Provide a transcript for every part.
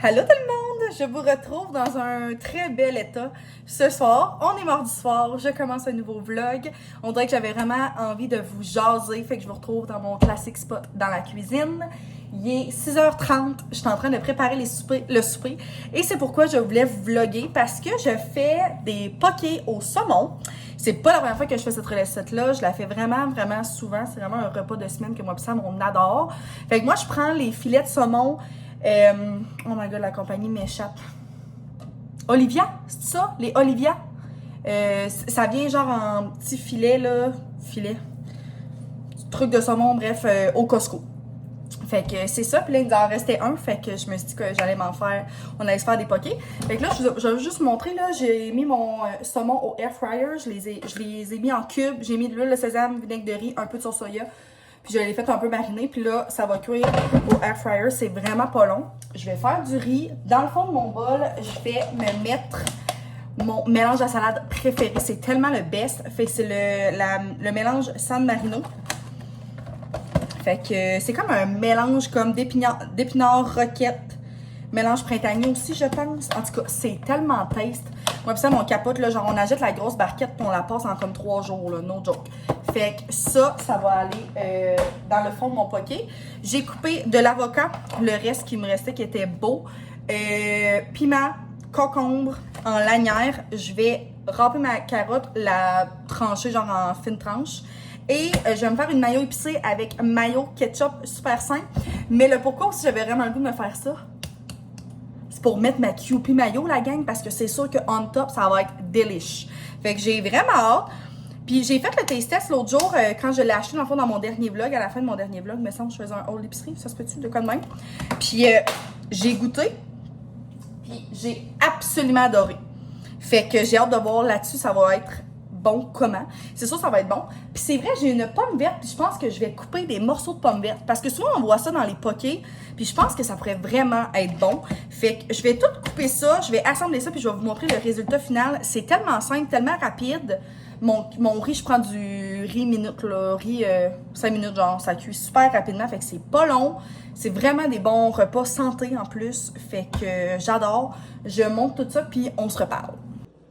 Allô tout le monde, je vous retrouve dans un très bel état. Ce soir, on est mardi soir, je commence un nouveau vlog. On dirait que j'avais vraiment envie de vous jaser, fait que je vous retrouve dans mon classique spot dans la cuisine. Il est 6h30, je suis en train de préparer le souper et c'est pourquoi je voulais vous vlogger parce que je fais des pokés au saumon. C'est pas la première fois que je fais cette recette-là, je la fais vraiment souvent. C'est vraiment un repas de semaine que moi et Sam, on adore. Fait que moi, je prends les filets de saumon. Oh my god, la compagnie m'échappe. Olivia, c'est ça? Les Olivia? Ça vient genre en petits filets, là. Filets. Truc de saumon, bref, au Costco. Fait que c'est ça, puis là, il nous en restait un, fait que je me suis dit que j'allais m'en faire, on allait se faire des pokés. Fait que là, je vais juste vous montrer, là, j'ai mis mon saumon au air fryer, je les ai mis en cubes, j'ai mis de l'huile de sésame, vinaigre de riz, un peu de sauce soya, puis je l'ai fait un peu mariner, puis là, ça va cuire au air fryer, c'est vraiment pas long. Je vais faire du riz, dans le fond de mon bol, je vais me mettre mon mélange à salade préféré, c'est tellement le best, fait que c'est le mélange San Marino. Fait que c'est comme un mélange comme d'épinards, roquettes, mélange printanier aussi, je pense. En tout cas, c'est tellement taste. Moi, pis ça, mon capote, là, genre, on achète la grosse barquette puis on la passe en comme 3 jours, là, no joke. Fait que ça va aller dans le fond de mon poké. J'ai coupé de l'avocat, le reste qui me restait qui était beau. Piment, concombre en lanière. Je vais râper ma carotte, la trancher genre en fines tranches. Et je vais me faire une mayo épicée avec mayo ketchup, super simple. Mais le pourquoi aussi j'avais vraiment le goût de me faire ça, c'est pour mettre ma Kewpie mayo, la gang, parce que c'est sûr que on top, ça va être delish. Fait que j'ai vraiment hâte. Puis j'ai fait le taste test l'autre jour quand je l'ai acheté dans le fond dans mon dernier vlog, à la fin de mon dernier vlog, me semble que je faisais un haul d'épicerie, ça se peut-tu de quoi de même? Puis j'ai goûté, puis j'ai absolument adoré. Fait que j'ai hâte de voir là-dessus, ça va être bon comment. C'est sûr ça va être bon. Puis c'est vrai, j'ai une pomme verte, puis je pense que je vais couper des morceaux de pommes vertes parce que souvent on voit ça dans les pokés, puis je pense que ça pourrait vraiment être bon. Fait que je vais tout couper ça, je vais assembler ça puis je vais vous montrer le résultat final. C'est tellement simple, tellement rapide. Mon riz, je prends du riz minute là, riz 5 minutes genre, ça cuit super rapidement, fait que c'est pas long. C'est vraiment des bons repas santé en plus, fait que j'adore. Je monte tout ça puis on se reparle.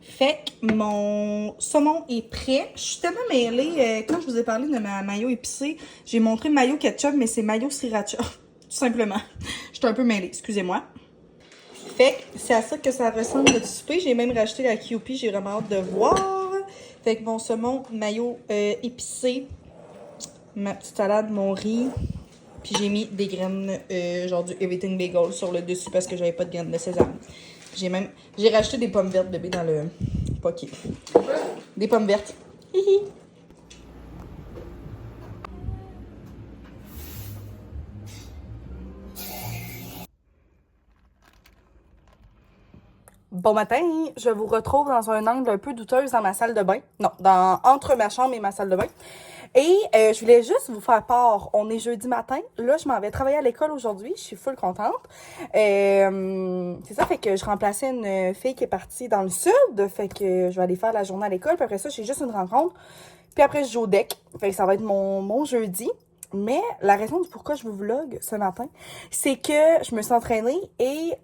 Fait que mon saumon est prêt. Je suis tellement mêlée. Quand je vous ai parlé de ma mayo épicée, j'ai montré mayo ketchup, mais c'est mayo sriracha. Tout simplement. Je suis un peu mêlée, excusez-moi. Fait que c'est à ça que ça ressemble le souper. J'ai même racheté la Kewpie, j'ai vraiment hâte de voir. Fait que mon saumon mayo épicé, ma petite salade, mon riz. Puis j'ai mis des graines, genre du Everything Bagel sur le dessus parce que j'avais pas de graines de sésame. J'ai racheté des pommes vertes, bébé, dans le poké. Des pommes vertes. Hihi. Bon matin, je vous retrouve dans un angle un peu douteuse dans ma salle de bain. Non, entre ma chambre et ma salle de bain. Et je voulais juste vous faire part, on est jeudi matin, là je m'en vais travailler à l'école aujourd'hui, je suis full contente. C'est ça, fait que je remplaçais une fille qui est partie dans le sud, fait que je vais aller faire la journée à l'école, puis après ça j'ai juste une rencontre, puis après je joue au deck, fait que ça va être mon jeudi. Mais la raison du pourquoi je vous vlog ce matin, c'est que je me suis entraînée et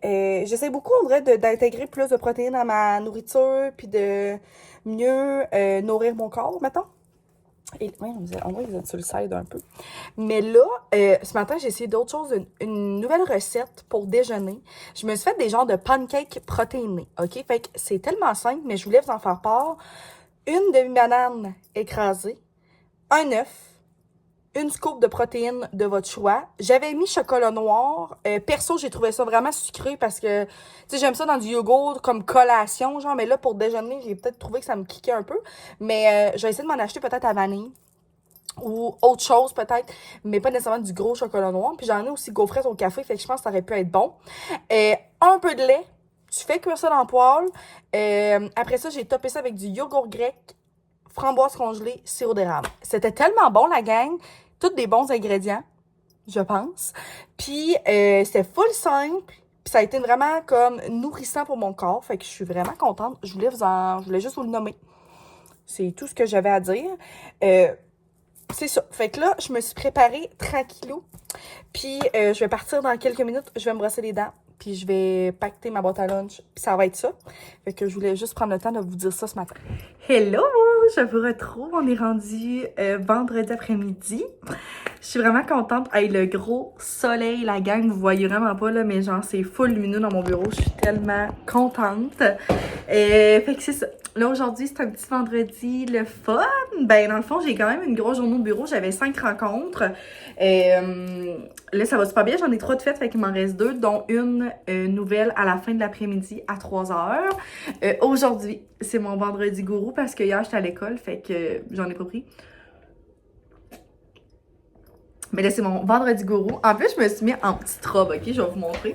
j'essaie beaucoup en vrai d'intégrer plus de protéines à ma nourriture, puis de mieux nourrir mon corps, mettons. Et ouais, on dirait qu'ils ont sur le side un peu. Mais là, ce matin, j'ai essayé d'autres choses, une nouvelle recette pour déjeuner. Je me suis fait des genres de pancakes protéinés, OK? Fait que c'est tellement simple, mais je voulais vous en faire part. Une demi-banane écrasée, un œuf, une scoop de protéines de votre choix. J'avais mis chocolat noir. Perso, j'ai trouvé ça vraiment sucré parce que, tu sais, j'aime ça dans du yogourt comme collation, genre, mais là, pour déjeuner, j'ai peut-être trouvé que ça me kickait un peu. Mais je vais essayer de m'en acheter peut-être à vanille ou autre chose peut-être, mais pas nécessairement du gros chocolat noir. Puis j'en ai aussi gaufrettes au café, fait que je pense que ça aurait pu être bon. Un peu de lait. Tu fais cuire ça dans le poêle. Après ça, j'ai topé ça avec du yogourt grec, framboise congelée, sirop d'érable. C'était tellement bon, la gang. Tous des bons ingrédients, je pense. Puis, c'était full simple. Puis, ça a été vraiment comme nourrissant pour mon corps. Fait que je suis vraiment contente. Je voulais juste vous le nommer. C'est tout ce que j'avais à dire. C'est ça. Fait que là, je me suis préparée tranquillou. Puis, je vais partir dans quelques minutes. Je vais me brosser les dents. puis je vais pacter ma boîte à lunch, puis ça va être ça. Fait que je voulais juste prendre le temps de vous dire ça ce matin. Hello! Je vous retrouve, on est rendu vendredi après-midi. Je suis vraiment contente. Hey, le gros soleil, la gang, vous voyez vraiment pas, là, mais genre, c'est full lumineux dans mon bureau. Je suis tellement contente. Fait que c'est ça. Là, aujourd'hui, c'est un petit vendredi, le fun. Ben, dans le fond, j'ai quand même une grosse journée au bureau. J'avais 5 rencontres. Là, ça va super bien. J'en ai 3 de faites, fait qu'il m'en reste 2, dont une nouvelle à la fin de l'après-midi à 3h. Aujourd'hui, c'est mon vendredi gourou parce que hier, j'étais à l'école, fait que j'en ai pas pris. Mais là, c'est mon vendredi gourou. En plus, je me suis mis en petite robe, ok? Je vais vous montrer.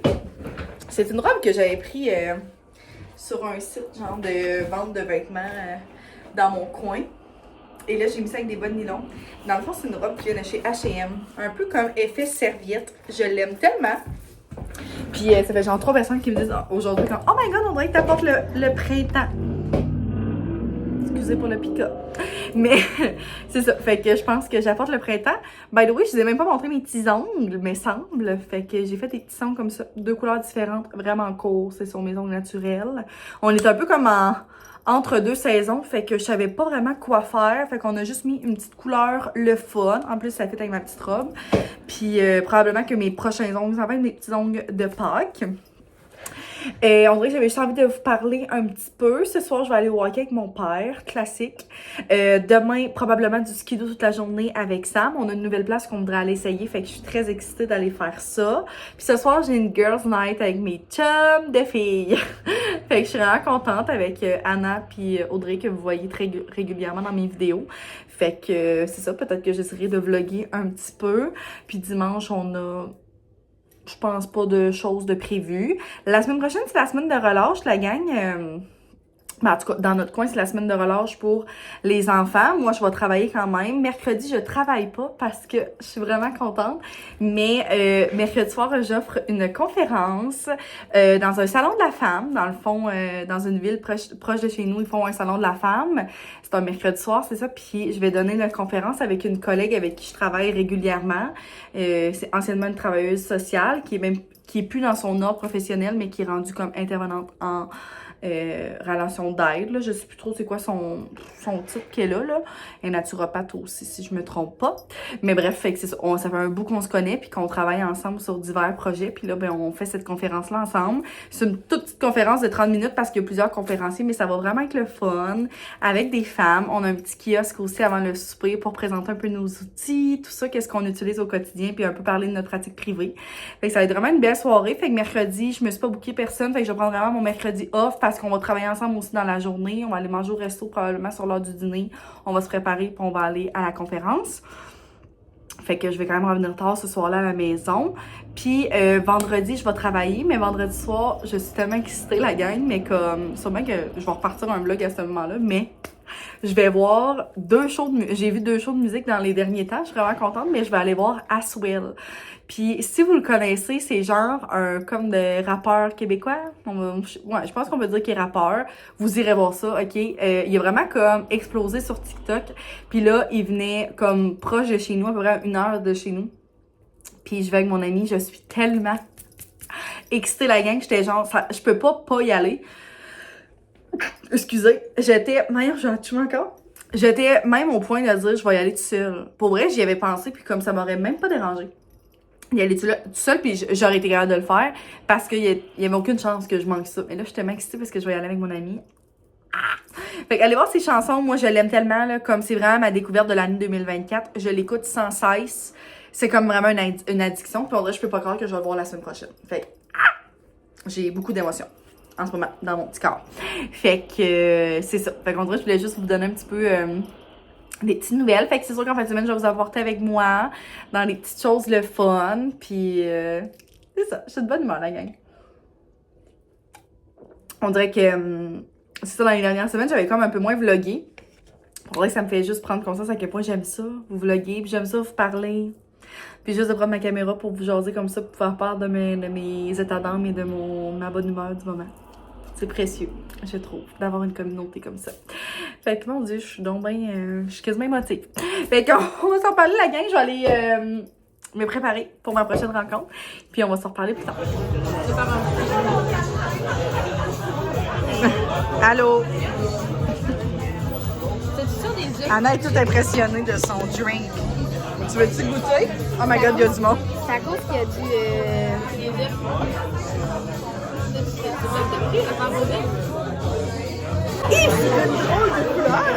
C'est une robe que j'avais pris sur un site genre de vente de vêtements dans mon coin. Et là, j'ai mis ça avec des bas de nylon. Dans le fond, c'est une robe qui vient de chez H&M. Un peu comme effet serviette. Je l'aime tellement. Puis ça fait genre 3 personnes qui me disent aujourd'hui comme « Oh my god, on dirait que t'apportes le printemps. » Excusez pour le pick-up. Mais c'est ça. Fait que je pense que j'apporte le printemps. By the way, je vous ai même pas montré mes petits ongles, mais semble. Fait que j'ai fait des petits ongles comme ça. 2 couleurs différentes, vraiment courts. C'est sur mes ongles naturels. On est un peu comme entre 2 saisons. Fait que je savais pas vraiment quoi faire. Fait qu'on a juste mis une petite couleur le fun. En plus, ça fait avec ma petite robe. Puis probablement que mes prochains ongles, ça va être mes petits ongles de Pâques. On dirait que j'avais juste envie de vous parler un petit peu. Ce soir, je vais aller walker avec mon père, classique. Demain, probablement du skido toute la journée avec Sam. On a une nouvelle place qu'on voudrait aller essayer, fait que je suis très excitée d'aller faire ça. Puis ce soir, j'ai une girls night avec mes chums de filles. Fait que je suis vraiment contente avec Anna puis Audrey que vous voyez très régulièrement dans mes vidéos. Fait que c'est ça, peut-être que j'essaierai de vlogger un petit peu. Puis dimanche, on a... Je pense pas de choses de prévues. La semaine prochaine, c'est la semaine de relâche, la gang. Ben, en tout cas, dans notre coin, c'est la semaine de relâche pour les enfants. Moi, je vais travailler quand même. Mercredi, je travaille pas parce que je suis vraiment contente. Mais mercredi soir, j'offre une conférence dans un salon de la femme. Dans le fond, dans une ville proche de chez nous, ils font un salon de la femme. C'est un mercredi soir, c'est ça. Puis je vais donner une conférence avec une collègue avec qui je travaille régulièrement. C'est anciennement une travailleuse sociale qui est plus dans son ordre professionnel, mais qui est rendue comme intervenante en relation d'aide, là. Je sais plus trop c'est quoi son titre qu'elle a, là. Elle est naturopathe aussi, si je me trompe pas. Mais bref, fait que c'est ça. Ça fait un bout qu'on se connaît, puis qu'on travaille ensemble sur divers projets, puis là, ben, on fait cette conférence-là ensemble. C'est une toute petite conférence de 30 minutes parce qu'il y a plusieurs conférenciers, mais ça va vraiment être le fun, avec des femmes. On a un petit kiosque aussi avant le souper pour présenter un peu nos outils, tout ça, qu'est-ce qu'on utilise au quotidien, puis un peu parler de notre pratique privée. Fait que ça va être vraiment une belle soirée. Fait que mercredi, je me suis pas bookée personne, fait que je vais prendre vraiment mon mercredi off parce qu'on va travailler ensemble aussi dans la journée. On va aller manger au resto probablement sur l'heure du dîner. On va se préparer puis on va aller à la conférence. Fait que je vais quand même revenir tard ce soir-là à la maison. Puis vendredi, je vais travailler, mais vendredi soir, je suis tellement excitée, la gang, mais comme, sûrement que je vais repartir un vlog à ce moment-là, mais je vais voir 2 shows de j'ai vu 2 shows de musique dans les derniers temps, je suis vraiment contente, mais je vais aller voir Aswell. Puis si vous le connaissez, c'est genre un comme de rappeur québécois. Ouais, je pense qu'on peut dire qu'il est rappeur. Vous irez voir ça, ok? Il a vraiment comme explosé sur TikTok. Puis là, il venait comme proche de chez nous, à peu près 1 heure de chez nous. Puis je vais avec mon ami, je suis tellement excitée, la gang. J'étais genre, je peux pas y aller. Excusez, j'étais même au point de dire je vais y aller tout seul. Pour vrai, j'y avais pensé, puis comme ça m'aurait même pas dérangé. Il allait tout seul, puis j'aurais été capable de le faire parce qu'il y avait aucune chance que je manque ça. Et là, je suis tellement excitée parce que je vais y aller avec mon ami. Ah! Fait qu'allez voir ces chansons, moi je l'aime tellement, là, comme c'est vraiment ma découverte de l'année 2024. Je l'écoute sans cesse. C'est comme vraiment une addiction. Puis on dirait, je peux pas croire que je vais le voir la semaine prochaine. Fait que, j'ai beaucoup d'émotions en ce moment dans mon petit corps. Fait que c'est ça. Fait qu'on dirait, je voulais juste vous donner un petit peu des petites nouvelles. Fait que c'est sûr qu'en fin de semaine, je vais vous apporter avec moi dans les petites choses le fun. Puis c'est ça. Je suis de bonne humeur, la gang. On dirait que c'est ça, dans les dernières semaines, j'avais comme un peu moins vlogué. Pour vrai, ça me fait juste prendre conscience à quel point j'aime ça, vous vloguer, puis j'aime ça vous parler. Puis juste de prendre ma caméra pour vous jaser comme ça, pour faire part de mes états d'âme et de ma bonne humeur du moment. C'est précieux, je trouve, d'avoir une communauté comme ça. Fait que mon Dieu, je suis donc bien... je suis quasiment émotive. Fait qu'on va s'en parler, la gang. Je vais aller me préparer pour ma prochaine rencontre. Puis on va se reparler plus tard. Allô? Anna est toute impressionnée de son drink. Tu veux-tu goûter? Oh my god, il y a du monde. C'est à cause qu'il y a du... C'est une drôle de couleur!